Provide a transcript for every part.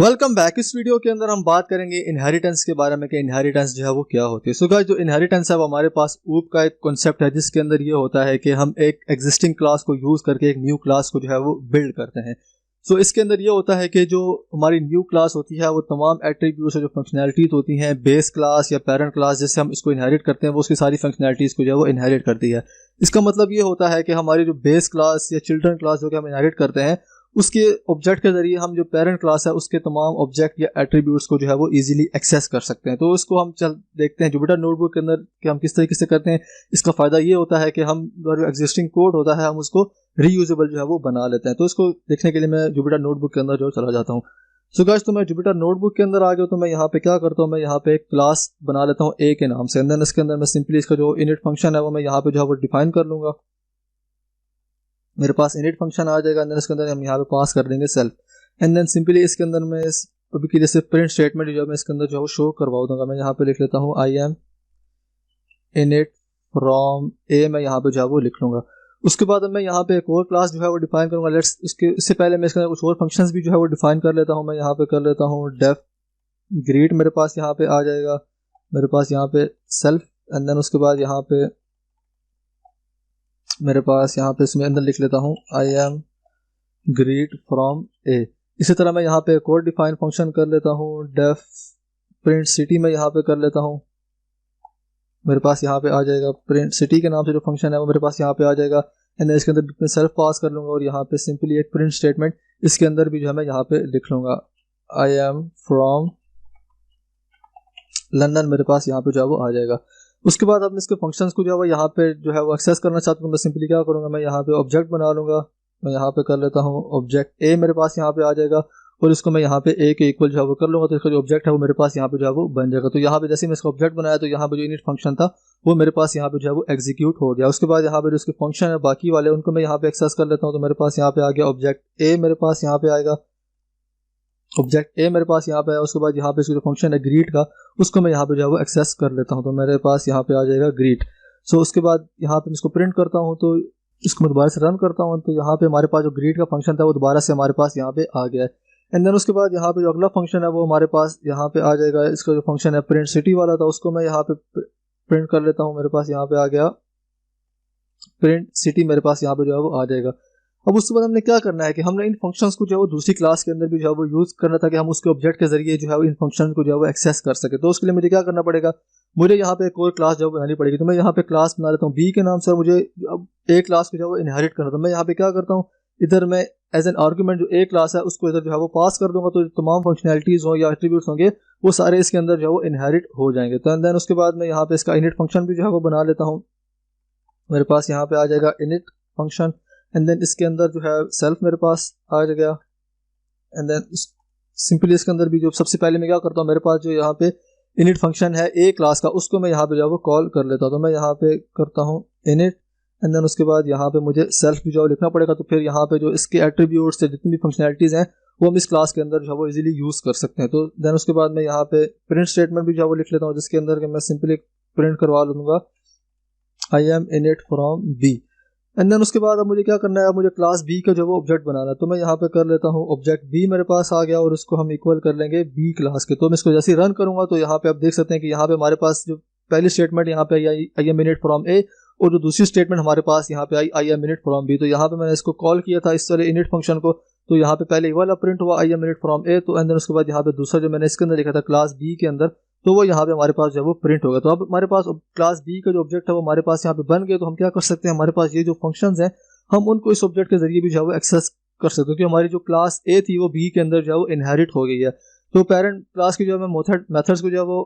Welcome back. इस video के अंदर हम बात करेंगे इनहेरिटेंस के बारे में कि इनहेरिटेंस जो है वो क्या होती है। सो गाइस, जो इनहेरिटेंस है वो हमारे पास ऊप का एक कॉन्सेप्ट है जिसके अंदर ये होता है कि हम एक एग्जिस्टिंग क्लास को यूज करके एक न्यू क्लास को जो है वो बिल्ड करते हैं। सो इसके अंदर ये होता है कि जो हमारी न्यू क्लास होती है वो तमाम एट्रीब्यूट्स जो फंक्शनैलिटीज होती हैं बेस क्लास या पेरेंट क्लास जिससे हम इसको इनहेरिट करते हैं वो उसकी सारी फंक्शनैलिटीज को जो है वो इनहेरिट करती है। इसका मतलब ये होता है कि हमारी जो बेस क्लास या चिल्ड्रन क्लास जो कि हम इनहेरिट करते हैं उसके ऑब्जेक्ट के जरिए हम जो पेरेंट क्लास है उसके तमाम ऑब्जेक्ट या एट्रीब्यूट्स को जो है वो इजीली एक्सेस कर सकते हैं। तो इसको हम चल देखते हैं जुपिटर नोटबुक के अंदर कि हम किस तरीके से करते हैं। इसका फायदा ये होता है कि हम जो एग्जिस्टिंग कोड होता है हम उसको रीयूजेबल जो है वो बना लेते हैं। तो इसको देखने के लिए मैं जुपिटर नोटबुक के अंदर जो चला जाता हूँ। सो गाइस, तो मैं जुपिटर नोटबुक के अंदर आ गया तो मैं यहाँ पे क्या करता हूँ, मैं यहाँ पे एक क्लास बना लेता हूँ ए के नाम से। एंड देन इसके अंदर मैं सिंपली इसका जो इनिट फंक्शन है वो मैं यहाँ पे जो है वो डिफाइन कर लूंगा। मेरे पास इनिट फंक्शन आ जाएगा। एंड देन इसके अंदर हम यहाँ पे पास कर देंगे सेल्फ। एंड देन सिंपली इसके अंदर मैं अभी के लिए सिर्फ प्रिंट स्टेटमेंट जो मैं इसके अंदर जो है वो शो करवा दूंगा। मैं यहाँ पे लिख लेता हूँ आई एम इनिट फ्रॉम ए, मैं यहाँ पे जो है वो लिख लूंगा। उसके बाद मैं यहाँ पे एक और क्लास जो है वो डिफाइन करूंगा। लेट्स इससे पहले मैं इसके अंदर कुछ और फंक्शंस भी जो है वो डिफाइन कर लेता हूँ। मैं यहाँ पे कर लेता हूँ डेफ ग्रीट, मेरे पास यहाँ पे आ जाएगा। मेरे पास यहाँ पे सेल्फ। एंड देन उसके बाद यहाँ पे मेरे पास यहाँ पे इसमें अंदर लिख लेता हूँ आई एम ग्रीट फ्रॉम ए। इसी तरह मैं यहाँ पे एक और डिफाइन फंक्शन कर लेता हूँ डेफ प्रिंट सिटी, मैं यहाँ पे कर लेता हूँ। मेरे पास यहाँ पे आ जाएगा प्रिंट सिटी के नाम से जो फंक्शन है वो मेरे पास यहाँ पे आ जाएगा। एंड इसके अंदर मैं सेल्फ पास कर लूंगा और यहाँ पे सिंपली एक प्रिंट स्टेटमेंट इसके अंदर भी जो है मैं यहाँ पे लिख लूंगा आई एम फ्रॉम लंदन, मेरे पास यहाँ पे जो है वो आ जाएगा। उसके बाद अब इसके फंक्शंस को जो है यहाँ पे जो है वो एक्सेस करना चाहता हूँ। मैं सिंपली क्या करूँगा, मैं यहाँ पे ऑब्जेक्ट बना लूँगा। मैं यहाँ पे कर लेता हूँ ऑब्जेक्ट ए, मेरे पास यहाँ पे आ जाएगा और इसको मैं यहाँ पे ए के इक्वल जो है वो कर लूँगा। तो इसका जो ऑब्जेक्ट है वो मेरे पास यहाँ पे जो है वो बन जाएगा। तो यहाँ पे जैसे मैं इसका ऑब्जेक्ट बनाया तो यहाँ पे जो इनिट फंक्शन था वो मेरे पास यहाँ पे जो है वो एग्जीक्यूट हो गया। उसके बाद यहाँ पे जो इसके फंक्शन है बाकी वाले उनको मैं यहाँ पे एक्सेस कर लेता हूँ। तो मेरे पास यहाँ पे आ गया ऑब्जेक्ट ए, मेरे पास यहाँ पे आएगा ऑब्जेक्ट ए, मेरे पास यहाँ पे है। उसके बाद यहाँ पे इसका जो फंक्शन है ग्रीट का उसको मैं यहाँ पे जो है वो एक्सेस कर लेता हूँ। तो मेरे पास यहाँ पे आ जाएगा ग्रीट। सो उसके बाद यहाँ पे इसको प्रिंट करता हूँ तो इसको मैं दोबारा से रन करता हूँ तो यहाँ पे हमारे पास जो ग्रीट का फंक्शन था वो दोबारा से हमारे पास यहाँ पे आ गया है। एंड देन उसके बाद यहाँ पे जो अगला फंक्शन है वो हमारे पास यहाँ पे आ जाएगा। इसका जो फंक्शन है प्रिंट सिटी वाला था उसको मैं यहाँ पे प्रिंट कर लेता हूँ। मेरे पास यहाँ पे आ गया प्रिंट सिटी, मेरे पास यहाँ पे जो है वो आ जाएगा। अब उसके बाद हमने क्या करना है कि हमने इन फंक्शंस को जो है वो दूसरी क्लास के अंदर भी जो है वो यूज करना था कि हम उसके ऑब्जेक्ट के जरिए जो है इन फंक्शंस को जो है वो एक्सेस कर सके। तो उसके लिए मुझे क्या करना पड़ेगा, मुझे यहाँ पे एक और क्लास जो बनानी पड़ेगी। तो मैं यहाँ पे क्लास बना लेता हूँ बी के नाम से और मुझे अब ए क्लास को जो है वो इनहेरिट करना था। मैं यहाँ पे क्या करता हूँ, इधर मैं एज एन आर्ग्यूमेंट जो ए क्लास है उसको इधर जो है वो पास कर दूंगा। तो तमाम फंक्शनैलिटीज हो या एट्रीब्यूट्स होंगे वो सारे इसके अंदर जो है वो इनहेरिट हो जाएंगे। तो एंड देन उसके बाद मैं यहाँ पे इसका इनिट फंक्शन भी जो है वो बना लेता हूँ। मेरे पास यहाँ पे आ जाएगा इनिट फंक्शन। एंड देन इसके अंदर जो है सेल्फ मेरे पास आ गया। एंड देन सिंपली इसके अंदर भी जो सबसे पहले मैं क्या करता हूँ, मेरे पास जो यहाँ पे इनिट फंक्शन है ए क्लास का उसको मैं यहाँ पे जो है वो कॉल कर लेता हूँ। तो मैं यहाँ पे करता हूँ इनिट। एंड देन उसके बाद यहाँ पे मुझे सेल्फ भी जो लिखना पड़ेगा। तो फिर यहाँ पे जो इसके एट्रीब्यूट्स जितनी भी फंक्शनैलिटीज़ हैं वो हम इस क्लास के अंदर जो है वो इजीली यूज़ कर सकते हैं। तो देन उसके बाद मैं यहाँ पे प्रिंट स्टेटमेंट भी जो है वो लिख लेता हूँ जिसके अंदर मैं सिंपली प्रिंट करवा लूँगा I am in it from B. And then उसके बाद अब मुझे क्या करना है, मुझे क्लास बी का जो वो ऑब्जेक्ट बनाना है। तो मैं यहाँ पे कर लेता हूँ ऑब्जेक्ट बी, मेरे पास आ गया और उसको हम इक्वल कर लेंगे बी क्लास के। तो मैं इसको जैसे ही रन करूंगा तो यहाँ पे आप देख सकते हैं कि यहाँ पे हमारे पास जो पहली स्टेटमेंट यहाँ पे I am in it from A और जो दूसरी स्टेटमेंट हमारे पास यहाँ पे I am in it from B. तो यहाँ पे मैंने इसको कॉल किया था इस वाले इनिट फंक्शन को। तो यहाँ पे पहले वाला प्रिंट हुआ आई एम इनिट फ्रॉम ए। तो एंड देन उसके बाद यहाँ पे दूसरा जो मैंने इसके अंदर लिखा था क्लास बी के अंदर तो वो यहाँ पे हमारे पास जो है वो प्रिंट होगा। तो अब हमारे पास क्लास बी का जो ऑब्जेक्ट है वो हमारे पास यहाँ पे बन गया। तो हम क्या कर सकते हैं, हमारे पास ये जो फंक्शंस हैं हम उनको इस ऑब्जेक्ट के जरिए भी जो है वो एक्सेस कर सकते हैं क्योंकि हमारी जो क्लास ए थी वो बी के अंदर जो है वो इनहेरिट हो गई है। तो पेरेंट क्लास की जो है मेथड्स को जो है वो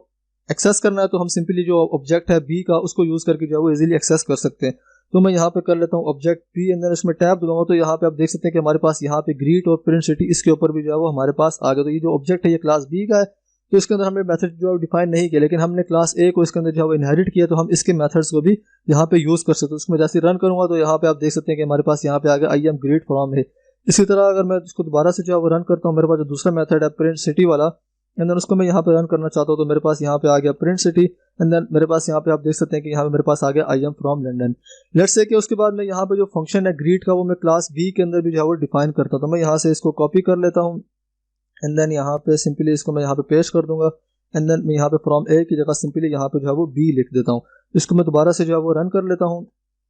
एक्सेस करना है तो हम सिंपली जो ऑब्जेक्ट है बी का उसको यूज करके जो है वो इजीली एक्सेस कर सकते हैं। तो मैं यहाँ पे कर लेता हूँ ऑब्जेक्ट बी एंड देन उसमें टैब दूंगा। तो यहाँ पे आप देख सकते हैं कि हमारे पास यहाँ पे ग्रीट और प्रिंट सिटी इसके ऊपर भी जो है वो हमारे पास आ गया। तो ये जो ऑब्जेक्ट है ये क्लास बी का है। तो इसके अंदर हमने मेथड जो है डिफाइन नहीं किया लेकिन हमने क्लास ए को इसके अंदर जो है वो इनहेरिट किया। तो हम इसके मेथड्स को भी यहाँ पे यूज कर सकते हैं। उसमें जैसे रन करूंगा तो यहाँ पे आप देख सकते हैं कि हमारे पास यहाँ पे आ गया आई एम ग्रीट फ्रॉम है। इसी तरह अगर मैं इसको दोबारा से जो है वो रन करता हूँ, मेरे पास जो दूसरा मेथड है प्रिंट सिटी वाला एंड देन उसको मैं यहाँ पे रन करना चाहता हूँ तो मेरे पास यहाँ पे आ गया प्रिंट सिटी एंड देन मेरे पास यहाँ पे आप देख सकते हैं कि यहाँ पे मेरे पास आ गया I am from London. Let's say कि उसके बाद मैं यहाँ पे जो फंक्शन है ग्रीट का वो मैं क्लास बी के अंदर भी जो है वो डिफाइन करता हूँ। तो मैं यहाँ से इसको कॉपी कर लेता हूँ एंड देन यहाँ पे सिंपली इसको मैं यहाँ पे पेस्ट कर दूंगा एंड देन मैं यहाँ पे फ्रॉम ए की जगह सिंपली यहाँ पे जो है वो बी लिख देता हूँ। इसको मैं दोबारा से जो है वो रन कर लेता हूँ।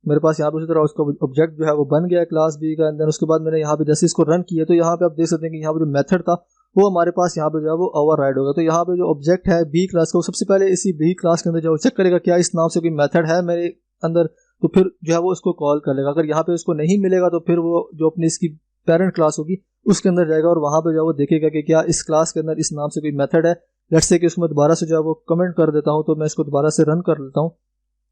मेरे पास यहाँ पे उसी तरह उसका ऑब्जेक्ट जो है वो बन गया है क्लास बी का। एंड देन उसके बाद मैंने यहाँ पे जैसे इसको रन किया तो यहाँ पे आप देख सकते हैं कि यहाँ पे जो मेथड था वो हमारे पास यहाँ पे जो है वो ओवरराइड होगा। तो यहाँ पे जो ऑब्जेक्ट है बी क्लास का, वो सबसे पहले इसी बी क्लास के अंदर जो चेक करेगा क्या इस नाम से कोई मेथड है मेरे अंदर, तो फिर जो है वो उसको कॉल कर लेगा। अगर यहाँ पे उसको नहीं मिलेगा तो फिर वो जो अपनी इसकी पेरेंट क्लास होगी उसके अंदर जाएगा और वहाँ पे जो है वो देखेगा कि क्या इस क्लास के अंदर इस नाम से कोई मेथड है। लेट्स से कि उसमें दोबारा से जो है वो कमेंट कर देता हूँ, तो मैं इसको दोबारा से रन कर लेता हूँ।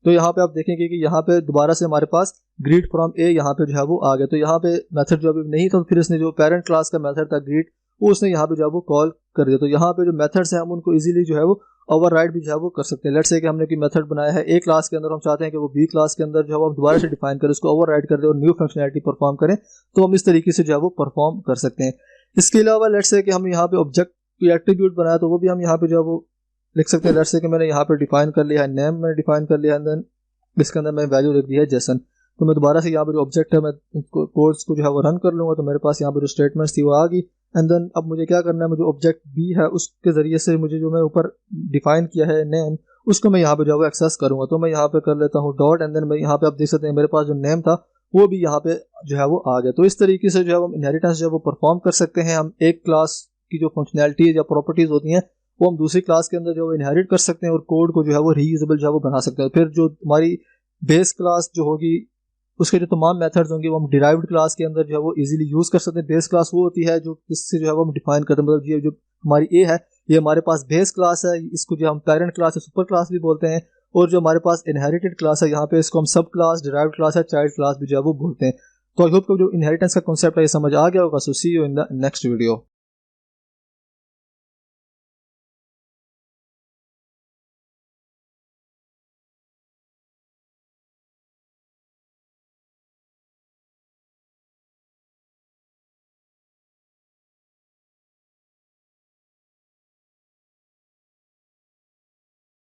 तो यहाँ पे आप देखेंगे कि यहाँ पे दोबारा से हमारे पास ग्रीट फ्रॉम ए यहाँ पे जो है वो आ गया। तो यहाँ पे मेथड जो अभी नहीं था तो फिर इसने जो पेरेंट क्लास का मेथड था ग्रीट वो उसने यहाँ पे जो है वो कॉल कर दिया। तो यहाँ पे जो मेथड्स हैं हम उनको इजीली जो है वो ओवरराइड भी जो है वो कर सकते हैं। लेट्स से कि हमने कोई मेथड बनाया है ए क्लास के अंदर, हम चाहते हैं कि वो बी क्लास के अंदर जो है वो हम दोबारा से डिफाइन करें, उसको ओवरराइड कर दें और न्यू फंक्शनैलिटी परफॉर्म करें, तो हम इस तरीके से जो है वो परफॉर्म कर सकते हैं। इसके अलावा लेट्स से कि हम यहाँ पे ऑब्जेक्ट की एट्रीब्यूट बनाया तो वो भी हम यहाँ पे जो है वो लिख सकते हैं। लेट्स से कि मैंने यहाँ पे डिफाइन कर लिया है नेम, मैंने डिफाइन कर लिया है, देन इसके अंदर मैं वैल्यू लिख दी है जेसन। तो मैं दोबारा से यहाँ पे जो ऑब्जेक्ट है मैं कोड्स को जो है वो रन कर लूँगा तो मेरे पास यहाँ पे जो स्टेटमेंट्स थी वो आ गई। एंड देन अब मुझे क्या करना है, मुझे ऑब्जेक्ट बी है उसके ज़रिए से मुझे जो मैं ऊपर डिफाइन किया है नेम उसको मैं यहाँ पे जो है एक्सेस करूँगा। तो मैं यहाँ पे कर लेता हूँ डॉट एंड देन मैं यहाँ पे आप देख सकते हैं मेरे पास जो नेम था वो भी यहाँ पे जो है वो आ गया। तो इस तरीके से जो है हम इनहेरिटेंस जो है वो परफॉर्म कर सकते हैं। हम एक क्लास की जो फंक्शनैलिटीज या प्रॉपर्टीज होती हैं वो हम दूसरी क्लास के अंदर जो है इनहेरिट कर सकते हैं और कोड को जो है वो रीयूजेबल जो है वो बना सकते हैं। फिर जो हमारी बेस क्लास जो होगी उसके जो तमाम मेथड्स होंगे वो हम डिराइव्ड क्लास के अंदर जो है वो इजीली यूज़ कर सकते हैं। बेस क्लास वो होती है जो इससे जो है वो हम डिफाइन करते हैं, मतलब ये जो हमारी ए है ये हमारे पास बेस क्लास है, इसको जो हम पेरेंट क्लास है सुपर क्लास भी बोलते हैं, और जो हमारे पास इनहेरिटेड क्लास है यहाँ पे इसको हम सब क्लास, डिराइव्ड क्लास है, चाइल्ड क्लास भी जो है वो बोलते हैं। तो आई होप कि जो इनहेरिटेंस का कॉन्सेप्ट है ये समझ आ गया होगा। So see you in the next video.